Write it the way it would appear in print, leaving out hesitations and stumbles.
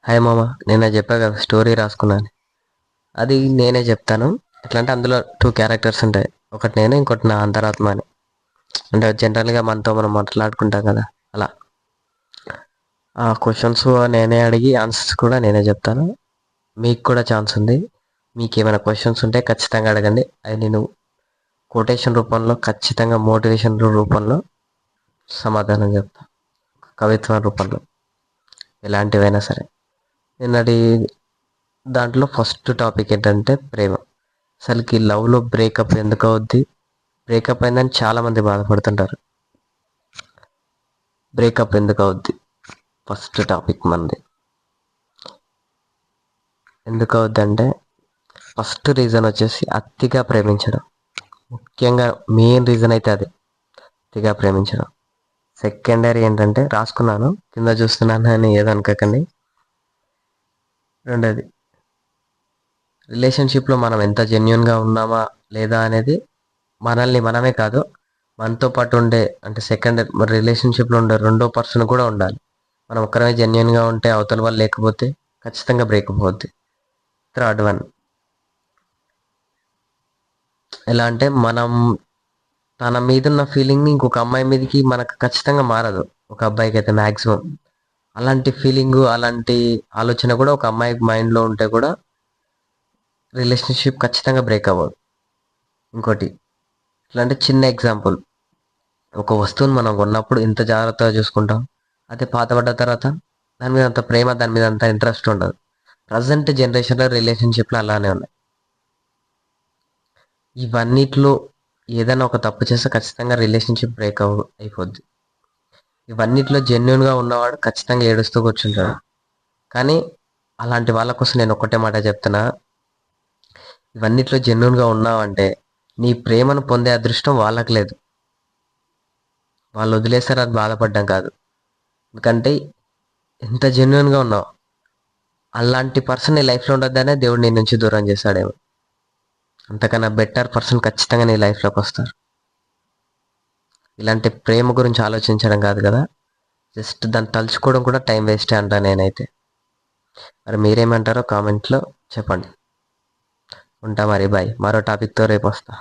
Hi మామ, నిన్న చెప్పా కదా స్టోరీ రాసుకున్నాను. అది నేనే చెప్తాను. ఎట్లా అంటే అందులో టూ క్యారెక్టర్స్ ఉంటాయి. ఒకటి నేను, ఇంకోటి నా అంతరాత్మ అని. అంటే జనరల్గా మనతో మనం మాట్లాడుకుంటాం కదా, అలా ఆ క్వశ్చన్స్ నేనే అడిగి ఆన్సర్స్ కూడా నేనే చెప్తాను. మీకు కూడా ఛాన్స్ ఉంది. మీకు ఏమైనా క్వశ్చన్స్ ఉంటే ఖచ్చితంగా అడగండి. అది నేను కొటేషన్ రూపంలో, ఖచ్చితంగా మోటివేషన్ రూపంలో సమాధానం చెప్తాను. కవిత్వం రూపంలో, ఎలాంటివైనా సరే. నిన్నటి దాంట్లో ఫస్ట్ టాపిక్ ఏంటంటే ప్రేమ. అసలుకి లవ్లో బ్రేకప్ ఎందుకు అవుద్ది, బ్రేకప్ అయిందని చాలామంది బాధపడుతుంటారు. బ్రేకప్ ఎందుకు అవుద్ది ఫస్ట్ టాపిక్ మనది. ఎందుకు అవుద్ది అంటే ఫస్ట్ రీజన్ వచ్చేసి అతిగా ప్రేమించడం. ముఖ్యంగా మెయిన్ రీజన్ అయితే అది, అతిగా ప్రేమించడం. సెకండరీ ఏంటంటే రాసుకున్నాను, కింద చూస్తున్నాను అని ఏదనుకోకండి. రెండోది, రిలేషన్షిప్లో మనం ఎంత జెన్యున్గా ఉన్నామా లేదా అనేది మనల్ని మనమే కాదు, మనతో పాటు ఉండే అంటే సెకండ్ రిలేషన్షిప్లో ఉండే రెండో పర్సన్ కూడా ఉండాలి. మనం ఒక్కరమే జెన్యున్గా ఉంటే అవతల వాళ్ళు లేకపోతే ఖచ్చితంగా బ్రేకప్ అవుద్ది. థర్డ్ వన్, ఎలా అంటే మనం తన మీద ఉన్న ఫీలింగ్ని ఇంకొక అమ్మాయి మీదకి మనకు ఖచ్చితంగా మారదు. ఒక అబ్బాయికి అయితే మ్యాక్సిమం అలాంటి ఫీలింగు, అలాంటి ఆలోచన కూడా ఒక అమ్మాయి మైండ్లో ఉంటే కూడా రిలేషన్షిప్ ఖచ్చితంగా బ్రేక్ అవ్వదు. ఇంకోటి, ఎట్లా అంటే చిన్న ఎగ్జాంపుల్, ఒక వస్తువుని మనం కొన్నప్పుడు ఎంత జాగ్రత్తగా చూసుకుంటాం, అదే పాతపడ్డ తర్వాత దాని మీద అంత ప్రేమ, దాని మీద అంత ఇంట్రెస్ట్ ఉండదు. ప్రజెంట్ జనరేషన్లో రిలేషన్షిప్లో అలానే ఉన్నాయి. ఇవన్నిట్లో ఏదైనా ఒక తప్పు చేస్తే ఖచ్చితంగా రిలేషన్షిప్ బ్రేక్ అయిపోద్ది. ఇవన్నిట్లో జెన్యున్గా ఉన్నవాడు ఖచ్చితంగా ఏడుస్తూ కూర్చుంటాడు. కానీ అలాంటి వాళ్ళ కోసం నేను ఒక్కటే మాట చెప్తున్నా, ఇవన్నిట్లో జెన్యున్గా ఉన్నావంటే నీ ప్రేమను పొందే అదృష్టం వాళ్ళకి లేదు. వాళ్ళు వదిలేస్తారు, అది బాధపడ్డం కాదు. ఎందుకంటే ఎంత జెన్యున్గా ఉన్నావు, అలాంటి పర్సన్ నీ లైఫ్లో ఉండొద్దనే దేవుడు నీ నుంచి దూరం చేశాడేమో. అంతకన్నా బెటర్ పర్సన్ ఖచ్చితంగా నీ లైఫ్లోకి వస్తారు. ఇలాంటి ప్రేమ గురించి ఆలోచించడం కాదు కదా, జస్ట్ దాన్ని తలుచుకోవడం కూడా టైం వేస్టే అంటా నేనైతే. మరి మీరేమంటారో కామెంట్లో చెప్పండి. ఉంటా మరి, బాయ్. మరో టాపిక్తో రేపు వస్తా.